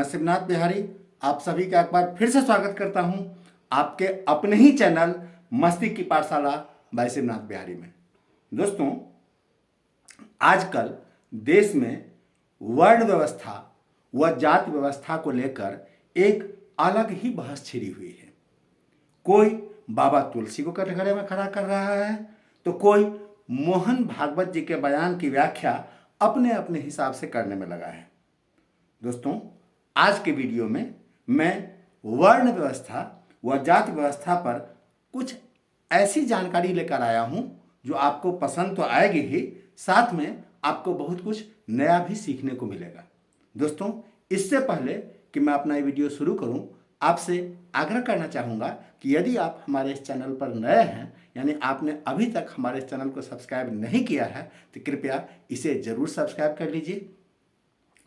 शिवनाथ बिहारी आप सभी का एक बार फिर से स्वागत करता हूं आपके अपने ही चैनल मस्ती की पाठशाला बाय शिवनाथ बिहारी में। दोस्तों, आजकल देश में वर्ण व्यवस्था व जाति व्यवस्था को लेकर एक अलग ही बहस छिड़ी हुई है। कोई बाबा तुलसी को कटघरे में खड़ा कर रहा है तो कोई मोहन भागवत जी के बयान की व्याख्या अपने अपने हिसाब से करने में लगा है। दोस्तों, आज के वीडियो में मैं वर्ण व्यवस्था व जाति व्यवस्था पर कुछ ऐसी जानकारी लेकर आया हूं जो आपको पसंद तो आएगी ही, साथ में आपको बहुत कुछ नया भी सीखने को मिलेगा। दोस्तों, इससे पहले कि मैं अपना ये वीडियो शुरू करूं, आपसे आग्रह करना चाहूँगा कि यदि आप हमारे इस चैनल पर नए हैं, यानी आपने अभी तक हमारे इस चैनल को सब्सक्राइब नहीं किया है, तो कृपया इसे ज़रूर सब्सक्राइब कर लीजिए।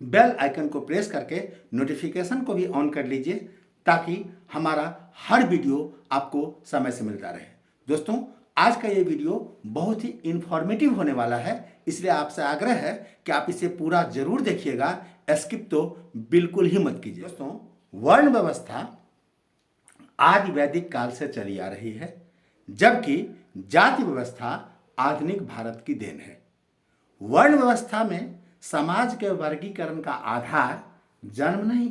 बेल आइकन को प्रेस करके नोटिफिकेशन को भी ऑन कर लीजिए ताकि हमारा हर वीडियो आपको समय से मिलता रहे। दोस्तों, आज का ये वीडियो बहुत ही इंफॉर्मेटिव होने वाला है, इसलिए आपसे आग्रह है कि आप इसे पूरा जरूर देखिएगा, स्किप तो बिल्कुल ही मत कीजिए। दोस्तों, वर्ण व्यवस्था आदि वैदिक काल से चली आ रही है, जबकि जाति व्यवस्था आधुनिक भारत की देन है। वर्ण व्यवस्था में समाज के वर्गीकरण का आधार जन्म नहीं,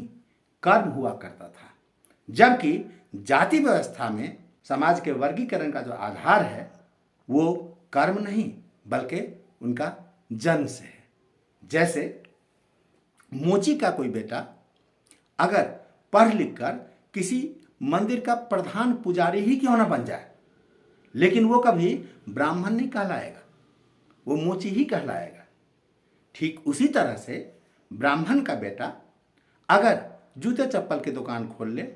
कर्म हुआ करता था, जबकि जाति व्यवस्था में समाज के वर्गीकरण का जो आधार है वो कर्म नहीं बल्कि उनका जन्म से है। जैसे मोची का कोई बेटा अगर पढ़ लिख कर किसी मंदिर का प्रधान पुजारी ही क्यों ना बन जाए, लेकिन वो कभी ब्राह्मण नहीं कहलाएगा, वो मोची ही कहलाएगा। ठीक उसी तरह से ब्राह्मण का बेटा अगर जूते चप्पल की दुकान खोल ले,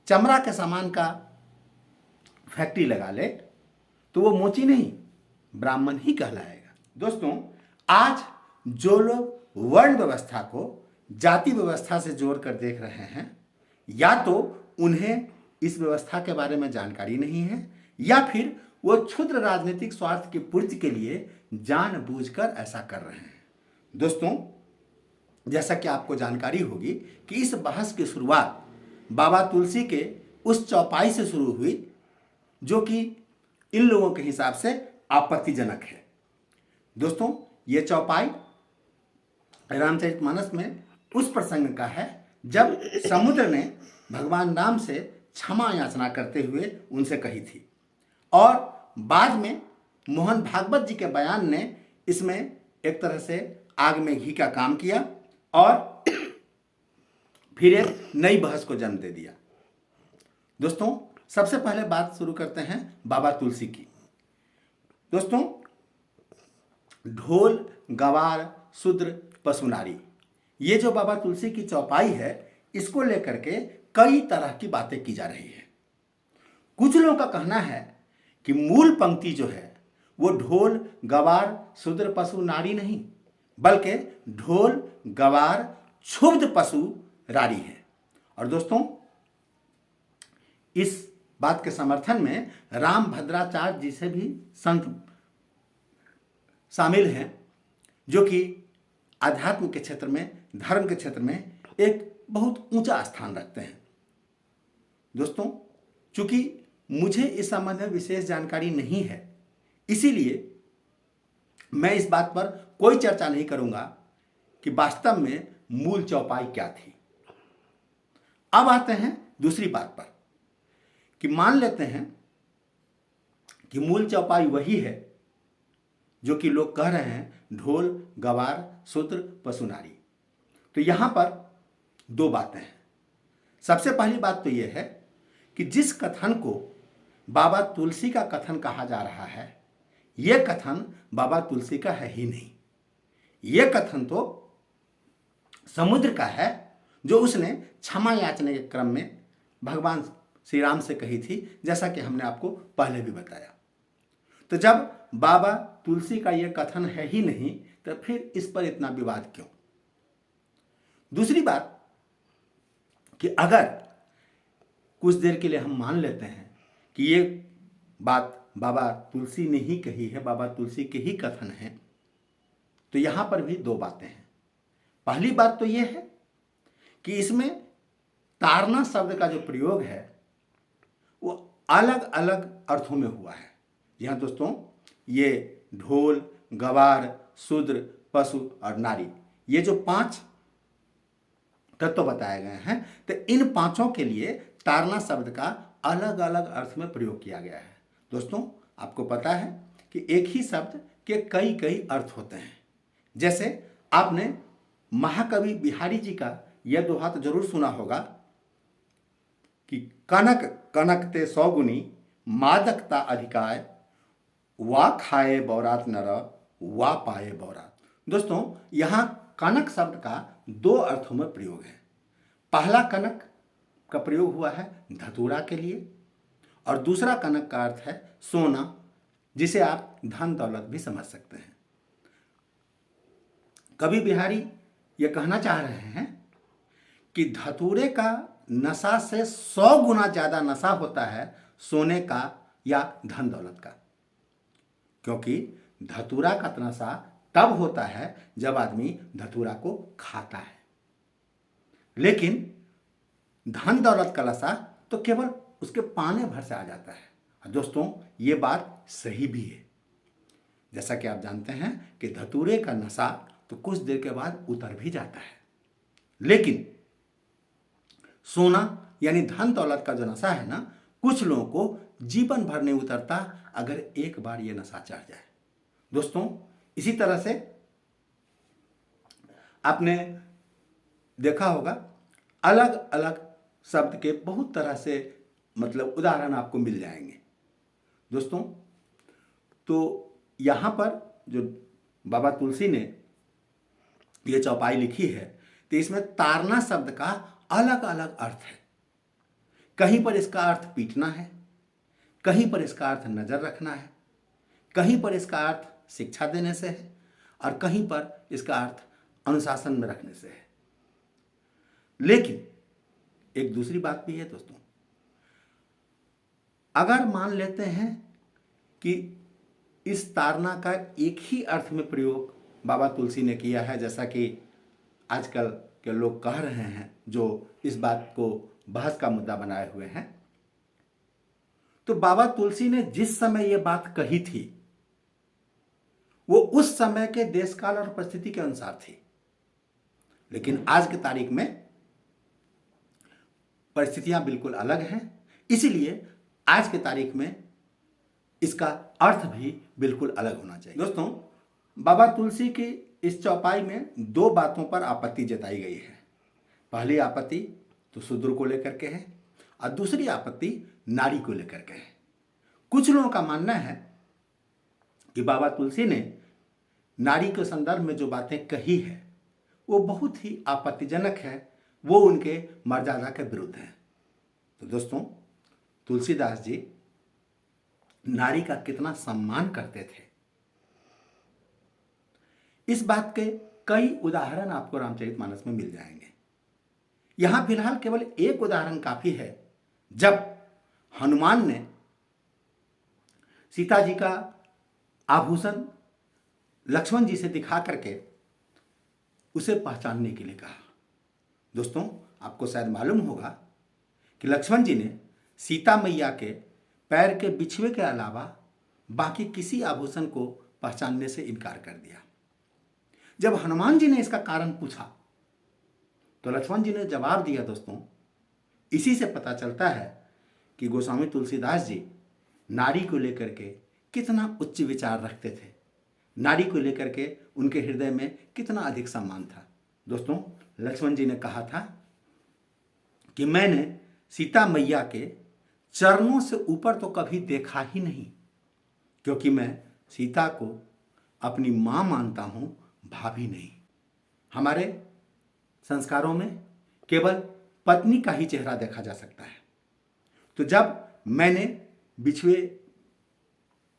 चमड़ा के सामान का फैक्ट्री लगा ले, तो वो मोची नहीं ब्राह्मण ही कहलाएगा। दोस्तों, आज जो लोग वर्ण व्यवस्था को जाति व्यवस्था से जोड़कर देख रहे हैं, या तो उन्हें इस व्यवस्था के बारे में जानकारी नहीं है, या फिर वो क्षुद्र राजनीतिक स्वार्थ की पूर्ति के लिए जानबूझकर ऐसा कर रहे हैं। दोस्तों, जैसा कि आपको जानकारी होगी कि इस बहस की शुरुआत बाबा तुलसी के उस चौपाई से शुरू हुई जो कि इन लोगों के हिसाब से आपत्तिजनक है। दोस्तों, ये चौपाई रामचरितमानस में उस प्रसंग का है जब समुद्र ने भगवान राम से क्षमा याचना करते हुए उनसे कही थी, और बाद में मोहन भागवत जी के बयान ने इसमें एक तरह से आग में घी का काम किया और फिर एक नई बहस को जन्म दे दिया। दोस्तों, सबसे पहले बात शुरू करते हैं बाबा तुलसी की। दोस्तों, ढोल गवार शूद्र पशु नारी, ये जो बाबा तुलसी की चौपाई है, इसको लेकर के कई तरह की बातें की जा रही है। कुछ लोगों का कहना है कि मूल पंक्ति जो है वो ढोल गवार शूद्र पशु नारी नहीं बल्कि ढोल गवार क्षुब्ध पशु रारी है। और दोस्तों, इस बात के समर्थन में राम भद्राचार्य जी से भी संत शामिल हैं, जो कि आध्यात्म के क्षेत्र में, धर्म के क्षेत्र में एक बहुत ऊंचा स्थान रखते हैं। दोस्तों, चूंकि मुझे इस संबंध में विशेष जानकारी नहीं है, इसीलिए मैं इस बात पर कोई चर्चा नहीं करूंगा कि वास्तव में मूल चौपाई क्या थी। अब आते हैं दूसरी बात पर कि मान लेते हैं कि मूल चौपाई वही है जो कि लोग कह रहे हैं ढोल गवार शूद्र पशु नारी। तो यहां पर दो बातें हैं। सबसे पहली बात तो यह है कि जिस कथन को बाबा तुलसी का कथन कहा जा रहा है, यह कथन बाबा तुलसी का है ही नहीं। यह कथन तो समुद्र का है, जो उसने क्षमा याचने के क्रम में भगवान श्री राम से कही थी, जैसा कि हमने आपको पहले भी बताया। तो जब बाबा तुलसी का यह कथन है ही नहीं, तो फिर इस पर इतना विवाद क्यों? दूसरी बात कि अगर कुछ देर के लिए हम मान लेते हैं कि ये बात बाबा तुलसी ने ही कही है, बाबा तुलसी के ही कथन है, तो यहां पर भी दो बातें हैं। पहली बात तो यह है कि इसमें तारना शब्द का जो प्रयोग है वो अलग अलग अर्थों में हुआ है। जी हाँ दोस्तों, ये ढोल, गवार, शूद्र, पशु और नारी, ये जो 5 तत्व बताए गए हैं, तो इन 5 के लिए तारना शब्द का अलग अलग अर्थ में प्रयोग किया गया है। दोस्तों, आपको पता है कि एक ही शब्द के कई कई अर्थ होते हैं। जैसे आपने महाकवि बिहारी जी का यह दोहा तो जरूर सुना होगा कि कनक कनकते 100 गुनी, मादकता अधिकाय, वा खाए बौरात नर, वा पाए बौरात। दोस्तों, यहाँ कनक शब्द का 2 अर्थों में प्रयोग है। पहला कनक का प्रयोग हुआ है धतूरा के लिए, और दूसरा कनक का अर्थ है सोना, जिसे आप धन दौलत भी समझ सकते हैं। कवि बिहारी ये कहना चाह रहे हैं कि धतूरे का नशा से 100 गुना ज्यादा नशा होता है सोने का या धन दौलत का, क्योंकि धतूरा का नशा तब होता है जब आदमी धतूरा को खाता है, लेकिन धन दौलत का नशा तो केवल उसके पाने भर से आ जाता है। और दोस्तों, ये बात सही भी है। जैसा कि आप जानते हैं कि धतूरे का नशा तो कुछ देर के बाद उतर भी जाता है, लेकिन सोना यानी धन दौलत का जो नशा है ना, कुछ लोगों को जीवन भर नहीं उतरता अगर एक बार ये नशा चढ़ जाए। दोस्तों, इसी तरह से आपने देखा होगा अलग अलग शब्द के बहुत तरह से मतलब उदाहरण आपको मिल जाएंगे। दोस्तों, तो यहाँ पर जो बाबा तुलसी ने ये चौपाई लिखी है, तो इसमें तारना शब्द का अलग अलग अर्थ है। कहीं पर इसका अर्थ पीटना है, कहीं पर इसका अर्थ नजर रखना है, कहीं पर इसका अर्थ शिक्षा देने से है, और कहीं पर इसका अर्थ अनुशासन में रखने से है। लेकिन एक दूसरी बात भी है दोस्तों, अगर मान लेते हैं कि इस तारना का एक ही अर्थ में प्रयोग बाबा तुलसी ने किया है, जैसा कि आजकल के लोग कह रहे हैं, जो इस बात को बहस का मुद्दा बनाए हुए हैं, तो बाबा तुलसी ने जिस समय यह बात कही थी वो उस समय के देश काल और परिस्थिति के अनुसार थी। लेकिन आज की तारीख में परिस्थितियां बिल्कुल अलग हैं, इसीलिए आज की तारीख में इसका अर्थ भी बिल्कुल अलग होना चाहिए। दोस्तों, बाबा तुलसी की इस चौपाई में 2 बातों पर आपत्ति जताई गई है। पहली आपत्ति तो शूद्र को लेकर के है, और दूसरी आपत्ति नारी को लेकर के है। कुछ लोगों का मानना है कि बाबा तुलसी ने नारी के संदर्भ में जो बातें कही है वो बहुत ही आपत्तिजनक है, वो उनके मर्यादा के विरुद्ध है। तो दोस्तों, तुलसीदास जी नारी का कितना सम्मान करते थे, इस बात के कई उदाहरण आपको रामचरितमानस में मिल जाएंगे। यहां फिलहाल केवल एक उदाहरण काफी है, जब हनुमान ने सीता जी का आभूषण लक्ष्मण जी से दिखा करके उसे पहचानने के लिए कहा। दोस्तों, आपको शायद मालूम होगा कि लक्ष्मण जी ने सीता मैया के पैर के बिछुए के अलावा बाकी किसी आभूषण को पहचानने से इनकार कर दिया। जब हनुमान जी ने इसका कारण पूछा तो लक्ष्मण जी ने जवाब दिया। दोस्तों, इसी से पता चलता है कि गोस्वामी तुलसीदास जी नारी को लेकर के कितना उच्च विचार रखते थे, नारी को लेकर के उनके हृदय में कितना अधिक सम्मान था। दोस्तों, लक्ष्मण जी ने कहा था कि मैंने सीता मैया के चरणों से ऊपर तो कभी देखा ही नहीं, क्योंकि मैं सीता को अपनी मां मानता हूं, भाभी नहीं। हमारे संस्कारों में केवल पत्नी का ही चेहरा देखा जा सकता है। तो जब मैंने बिछुए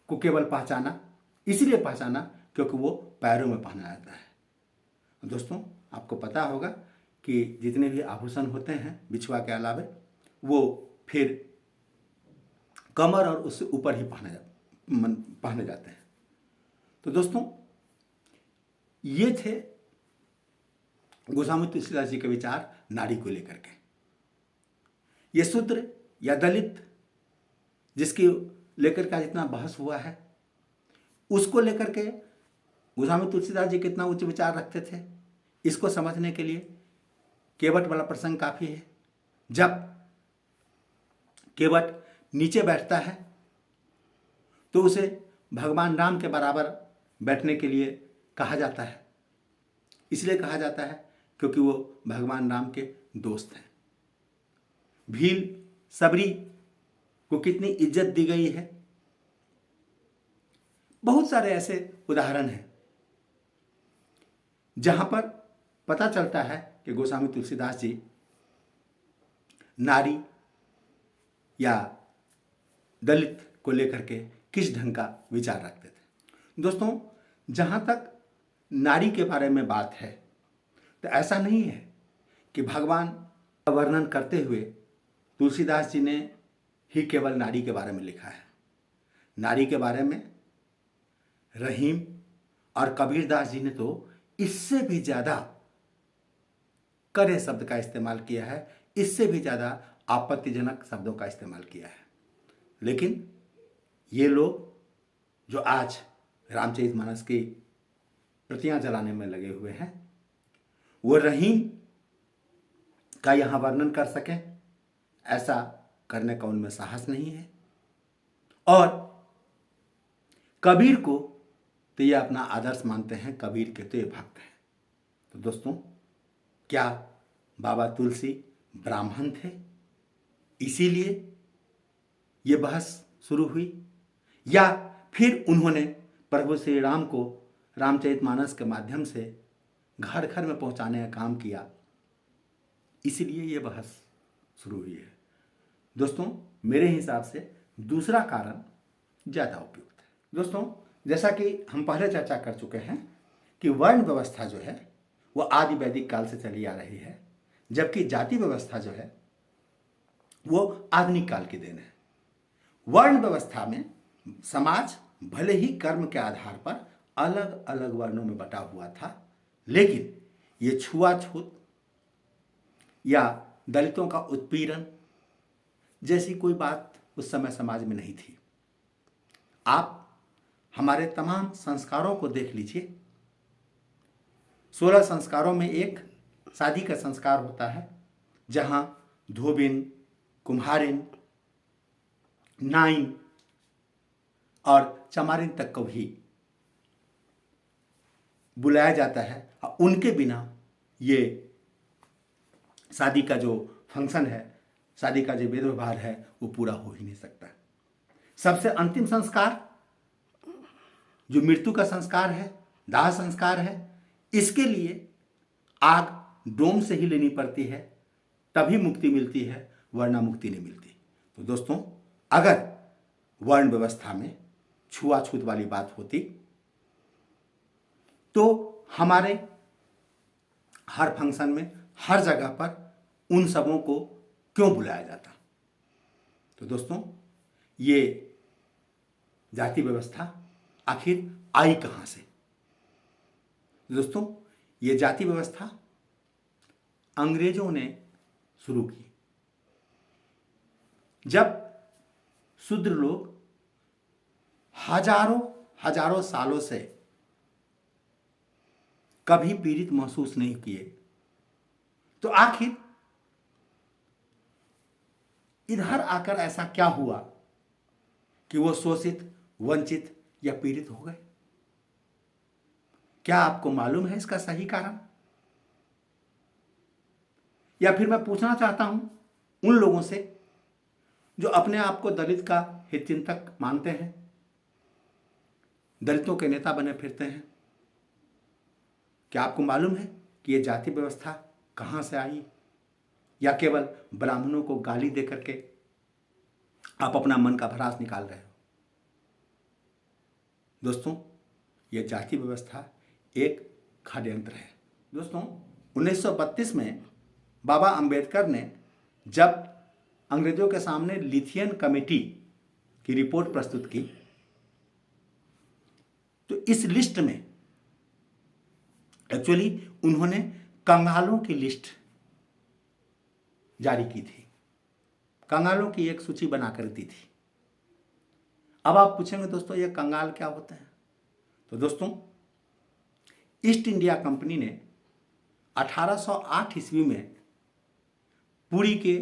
को केवल पहचाना, इसलिए पहचाना क्योंकि वो पैरों में पहना जाता है। दोस्तों, आपको पता होगा कि जितने भी आभूषण होते हैं बिछुआ के अलावे, वो फिर कमर और उससे ऊपर ही पहने जाते हैं। तो दोस्तों, ये थे गोस्वामी तुलसीदास जी के विचार नारी को लेकर के। ये शूद्र या दलित जिसकी लेकर का जितना बहस हुआ है, उसको लेकर के गोस्वामी तुलसीदास जी कितना उच्च विचार रखते थे, इसको समझने के लिए केवट वाला प्रसंग काफी है। जब केवट नीचे बैठता है तो उसे भगवान राम के बराबर बैठने के लिए कहा जाता है। इसलिए कहा जाता है क्योंकि वो भगवान राम के दोस्त हैं। भील सबरी को कितनी इज्जत दी गई है। बहुत सारे ऐसे उदाहरण हैं जहां पर पता चलता है कि गोस्वामी तुलसीदास जी नारी या दलित को लेकर के किस ढंग का विचार रखते थे। दोस्तों, जहां तक नारी के बारे में बात है तो ऐसा नहीं है कि भगवान का वर्णन करते हुए तुलसीदास जी ने ही केवल नारी के बारे में लिखा है। नारी के बारे में रहीम और कबीरदास जी ने तो इससे भी ज्यादा कड़े शब्द का इस्तेमाल किया है, इससे भी ज्यादा आपत्तिजनक शब्दों का इस्तेमाल किया है। लेकिन ये लोग जो आज रामचरितमानस की प्रतियां जलाने में लगे हुए हैं, वो रहीम का यहां वर्णन कर सकें, ऐसा करने का उनमें साहस नहीं है। और कबीर को तो ये अपना आदर्श मानते हैं, कबीर के तो ये भक्त हैं। तो दोस्तों, क्या बाबा तुलसी ब्राह्मण थे इसीलिए ये बहस शुरू हुई, या फिर उन्होंने प्रभु श्री राम को रामचरितमानस के माध्यम से घर घर में पहुंचाने का काम किया, इसीलिए ये बहस शुरू हुई है। दोस्तों, मेरे हिसाब से दूसरा कारण ज़्यादा उपयुक्त है। दोस्तों, जैसा कि हम पहले चर्चा कर चुके हैं कि वर्ण व्यवस्था जो है वो आदि वैदिक काल से चली आ रही है, जबकि जाति व्यवस्था जो है वो आधुनिक काल की देन है। वर्ण व्यवस्था में समाज भले ही कर्म के आधार पर अलग अलग वर्णों में बटा हुआ था, लेकिन ये छुआछूत या दलितों का उत्पीड़न जैसी कोई बात उस समय समाज में नहीं थी। आप हमारे तमाम संस्कारों को देख लीजिए। 16 संस्कारों में एक शादी का संस्कार होता है, जहां धोबिन, कुम्हारिन, नाइन और चमारिन तक को भी बुलाया जाता है, और उनके बिना ये शादी का जो फंक्शन है, शादी का जो वेद व्यवहार है, वो पूरा हो ही नहीं सकता। सबसे अंतिम संस्कार जो मृत्यु का संस्कार है, दाह संस्कार है, इसके लिए आग डोम से ही लेनी पड़ती है, तभी मुक्ति मिलती है, वरना मुक्ति नहीं मिलती। तो दोस्तों, अगर वर्ण व्यवस्था में छुआछूत वाली बात होती तो हमारे हर फंक्शन में, हर जगह पर उन सबों को क्यों बुलाया जाता। तो दोस्तों, ये जाति व्यवस्था आखिर आई कहां से। दोस्तों, ये जाति व्यवस्था अंग्रेजों ने शुरू की। जब शूद्र लोग हजारों सालों से कभी पीड़ित महसूस नहीं किए, तो आखिर इधर आकर ऐसा क्या हुआ कि वो शोषित, वंचित या पीड़ित हो गए। क्या आपको मालूम है इसका सही कारण? या फिर मैं पूछना चाहता हूं उन लोगों से जो अपने आप को दलित का हितचिंतक मानते हैं, दलितों के नेता बने फिरते हैं, क्या आपको मालूम है कि यह जाति व्यवस्था कहां से आई, या केवल ब्राह्मणों को गाली दे करके आप अपना मन का भड़ास निकाल रहे हो? दोस्तों, यह जाति व्यवस्था एक षड्यंत्र है। दोस्तों, 1932 में बाबा अंबेडकर ने जब अंग्रेजों के सामने लिथियन कमेटी की रिपोर्ट प्रस्तुत की, तो इस लिस्ट में एक्चुअली उन्होंने कंगालों की लिस्ट जारी की थी, कंगालों की एक सूची बनाकर दी थी। अब आप पूछेंगे दोस्तों ये कंगाल क्या होते हैं? तो दोस्तों ईस्ट इंडिया कंपनी ने 1808 ईस्वी में पुरी के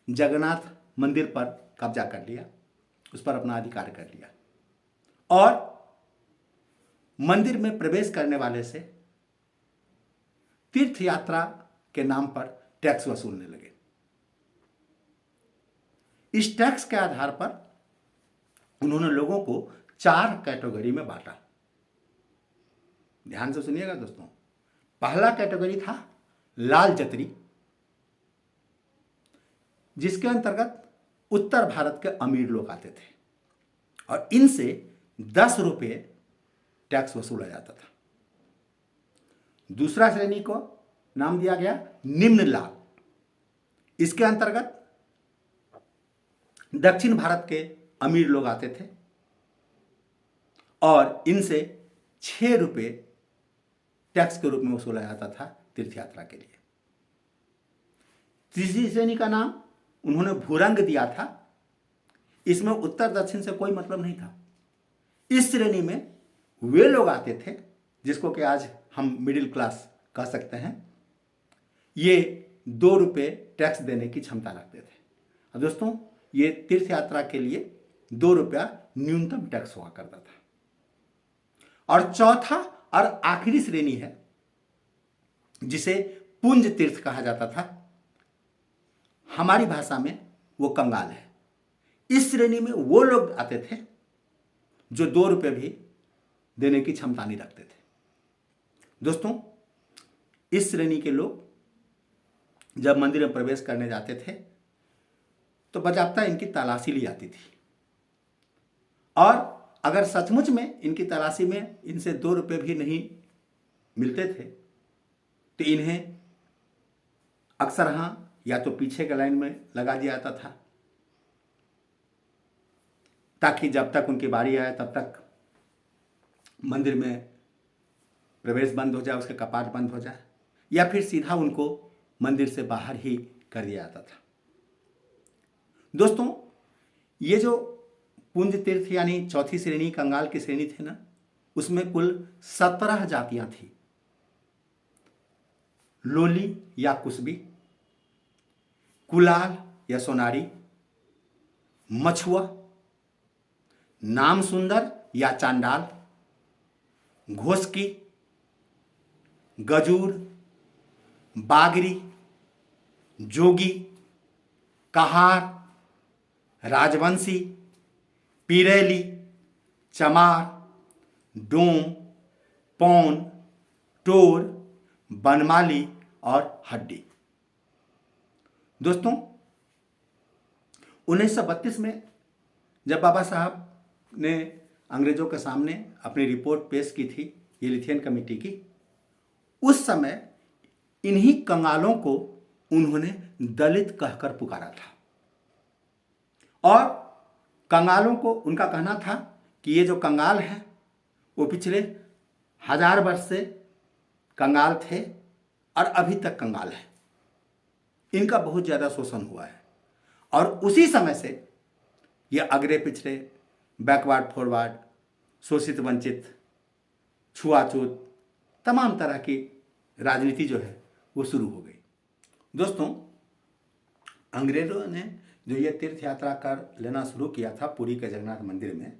जगन्नाथ मंदिर पर कब्जा कर लिया, उस पर अपना अधिकार कर लिया और मंदिर में प्रवेश करने वाले से तीर्थ यात्रा के नाम पर टैक्स वसूलने लगे। इस टैक्स के आधार पर उन्होंने लोगों को 4 कैटेगरी में बांटा। ध्यान से सुनिएगा दोस्तों। पहला कैटेगरी था लाल जतरी, जिसके अंतर्गत उत्तर भारत के अमीर लोग आते थे और इनसे 10 रुपये टैक्स वसूला जाता था। दूसरा श्रेणी को नाम दिया गया निम्न लाल। इसके अंतर्गत दक्षिण भारत के अमीर लोग आते थे और इनसे 6 रुपये टैक्स के रूप में वसूला जाता था तीर्थ यात्रा के लिए। तीसरी श्रेणी का नाम उन्होंने भूरंग दिया था। इसमें उत्तर दक्षिण से कोई मतलब नहीं था। इस श्रेणी में वे लोग आते थे जिसको कि आज हम मिडिल क्लास कह सकते हैं। ये 2 रुपये टैक्स देने की क्षमता रखते थे। अब दोस्तों ये तीर्थ यात्रा के लिए 2 रुपया न्यूनतम टैक्स हुआ करता था। और चौथा और आखिरी श्रेणी है जिसे पुंज तीर्थ कहा जाता था, हमारी भाषा में वो कंगाल है। इस श्रेणी में वो लोग आते थे जो 2 रुपये भी देने की क्षमता नहीं रखते थे। दोस्तों इस श्रेणी के लोग जब मंदिर में प्रवेश करने जाते थे तो बाकायदा इनकी तलाशी ली जाती थी और अगर सचमुच में इनकी तलाशी में इनसे 2 रुपये भी नहीं मिलते थे तो इन्हें अक्सर या तो पीछे के लाइन में लगा दिया जाता था ताकि जब तक उनकी बारी आए तब तक मंदिर में प्रवेश बंद हो जाए, उसके कपाट बंद हो जाए, या फिर सीधा उनको मंदिर से बाहर ही कर दिया जाता था। दोस्तों ये जो पुंज तीर्थ यानी चौथी श्रेणी कंगाल की श्रेणी थी ना, उसमें कुल 17 जातियां थी। लोली या कुसबी, कुलाल या सोनारी, मछुआ, नाम सुंदर या चांडाल, घोषकी, गजूर, बागरी, जोगी, कहार, राजवंशी, पिरेली, चमार, डोम, पौन, टोर, बनमाली और हड्डी। दोस्तों 1932 में जब बाबा साहब ने अंग्रेजों के सामने अपनी रिपोर्ट पेश की थी ये लिथियन कमेटी की, उस समय इन्हीं कंगालों को उन्होंने दलित कहकर पुकारा था और कंगालों को उनका कहना था कि ये जो कंगाल हैं वो पिछले 1000 वर्ष से कंगाल थे और अभी तक कंगाल है। इनका बहुत ज़्यादा शोषण हुआ है और उसी समय से ये अगड़े पिछड़े, बैकवर्ड फॉरवर्ड, शोषित वंचित, छुआछूत, तमाम तरह की राजनीति जो है वो शुरू हो गई। दोस्तों अंग्रेज़ों ने जो ये तीर्थ यात्रा कर लेना शुरू किया था पुरी के जगन्नाथ मंदिर में,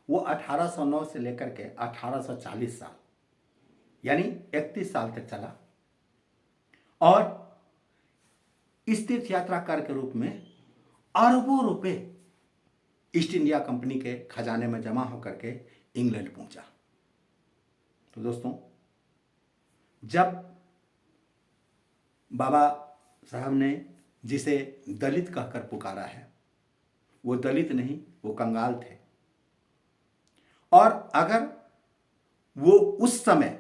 वो 1809 से लेकर के 1840 साल यानी 31 साल तक चला और इस तीर्थ यात्रा कर के रूप में अरबों रुपए ईस्ट इंडिया कंपनी के खजाने में जमा होकर के इंग्लैंड पहुंचा। तो दोस्तों जब बाबा साहब ने जिसे दलित कहकर पुकारा है वो दलित नहीं, वो कंगाल थे और अगर वो उस समय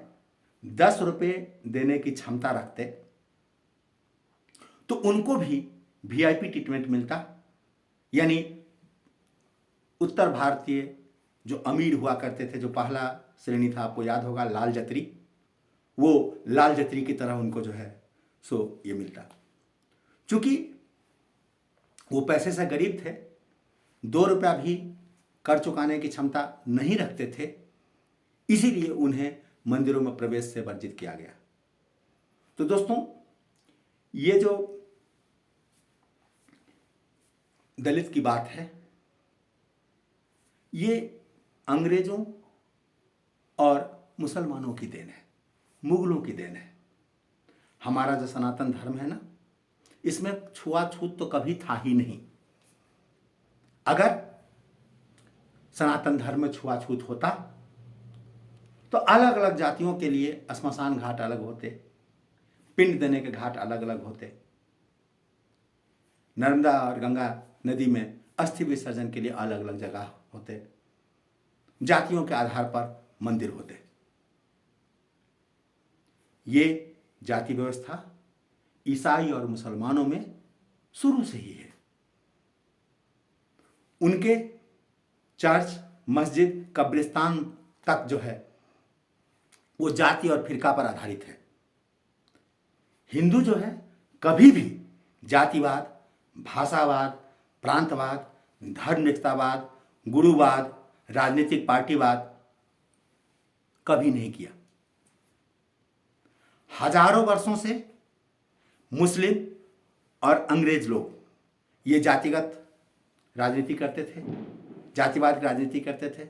10 रुपये देने की क्षमता रखते तो उनको भी वीआईपी ट्रीटमेंट मिलता। यानी उत्तर भारतीय जो अमीर हुआ करते थे, जो पहला श्रेणी था आपको याद होगा लाल जतरी, वो लाल जतरी की तरह उनको जो है सो ये मिलता। चूंकि वो पैसे से गरीब थे, 2 रुपया भी कर चुकाने की क्षमता नहीं रखते थे, इसीलिए उन्हें मंदिरों में प्रवेश से वर्जित किया गया। तो दोस्तों, ये जो दलित की बात है, ये अंग्रेजों और मुसलमानों की देन है, मुगलों की देन है। हमारा जो सनातन धर्म है ना, इसमें छुआछूत तो कभी था ही नहीं। अगर सनातन धर्म में छुआछूत होता तो अलग अलग जातियों के लिए श्मशान घाट अलग होते, पिंड देने के घाट अलग अलग होते, नर्मदा और गंगा नदी में अस्थि विसर्जन के लिए अलग अलग जगह होते, जातियों के आधार पर मंदिर होते। ये जाति व्यवस्था ईसाई और मुसलमानों में शुरू से ही है। उनके चर्च, मस्जिद, कब्रिस्तान तक जो है वो जाति और फिरका पर आधारित है। हिंदू जो है कभी भी जातिवाद, भाषावाद, प्रांतवाद, धर्मनिष्ठतावाद, गुरुवाद, राजनीतिक पार्टीवाद कभी नहीं किया। हजारों वर्षों से मुस्लिम और अंग्रेज लोग ये जातिगत राजनीति करते थे, जातिवाद राजनीति करते थे।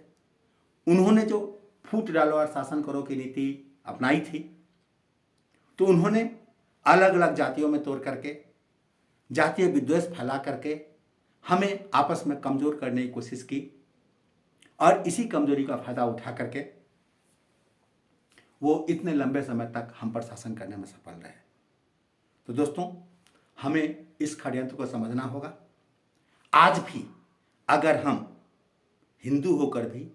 उन्होंने जो फूट डालो और शासन करो की नीति अपनाई थी, तो उन्होंने अलग अलग जातियों में तोड़ करके, जातीय विद्वेष फैला करके हमें आपस में कमजोर करने की कोशिश की, और इसी कमजोरी का फायदा उठा करके वो इतने लंबे समय तक हम पर शासन करने में सफल रहे। तो दोस्तों, हमें इस षड्यंत्र को समझना होगा। आज भी अगर हम हिंदू होकर भी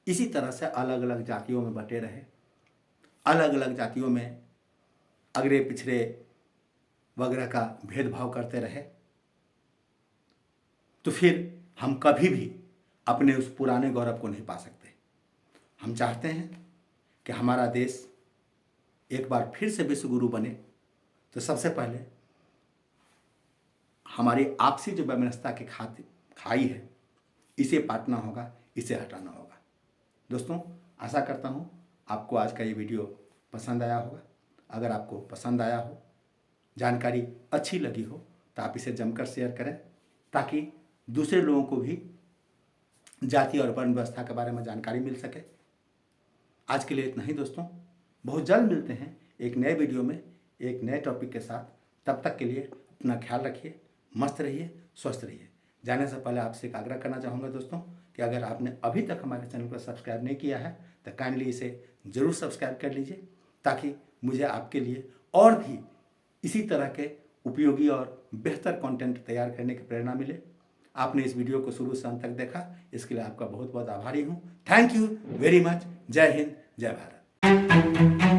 इसी तरह से अलग अलग जातियों में बटे रहे, अलग अलग जातियों में अगड़े पिछड़े वगैरह का भेदभाव करते रहे, तो फिर हम कभी भी अपने उस पुराने गौरव को नहीं पा सकते। हम चाहते हैं कि हमारा देश एक बार फिर से विश्व गुरु बने, तो सबसे पहले हमारी आपसी जो वैमनस्यता की खाई है, इसे पाटना होगा, इसे हटाना होगा। दोस्तों, आशा करता हूँ आपको आज का ये वीडियो पसंद आया होगा। अगर आपको पसंद आया हो, जानकारी अच्छी लगी हो, तो आप इसे जमकर शेयर करें, ताकि दूसरे लोगों को भी जाति और वर्ण व्यवस्था के बारे में जानकारी मिल सके। आज के लिए इतना ही दोस्तों, बहुत जल्द मिलते हैं एक नए वीडियो में एक नए टॉपिक के साथ। तब तक के लिए अपना ख्याल रखिए, मस्त रहिए, स्वस्थ रहिए। जाने से पहले आपसे एक आग्रह करना चाहूँगा दोस्तों कि अगर आपने अभी तक हमारे चैनल को सब्सक्राइब नहीं किया है तो काइंडली इसे ज़रूर सब्सक्राइब कर लीजिए, ताकि मुझे आपके लिए और भी इसी तरह के उपयोगी और बेहतर कंटेंट तैयार करने की प्रेरणा मिले। आपने इस वीडियो को शुरू से अंत तक देखा, इसके लिए आपका बहुत बहुत आभारी हूँ। Thank you very much. जय हिंद, जय भारत।